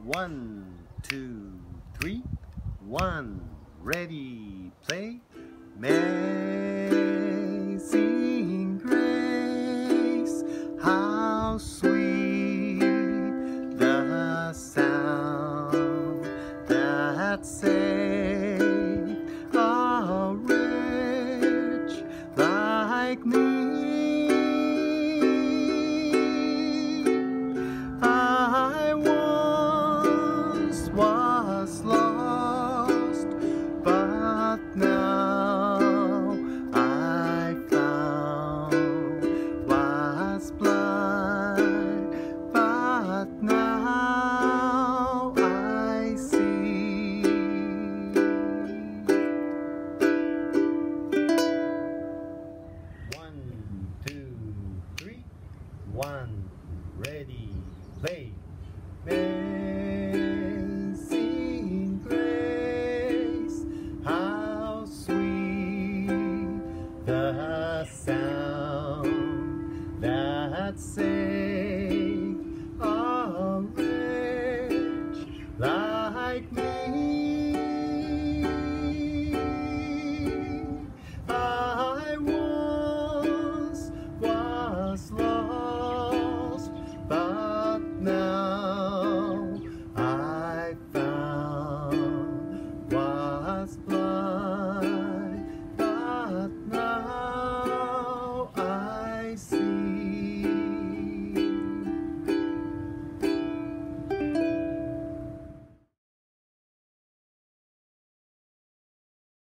One, two, three. One, ready, play. Amazing grace, how sweet the sound that saved a wretch like me. I once was lost, but now I found. Was blind, but now I see. One, two, three. One, ready, play. Amazing grace, how sweet the sound that saved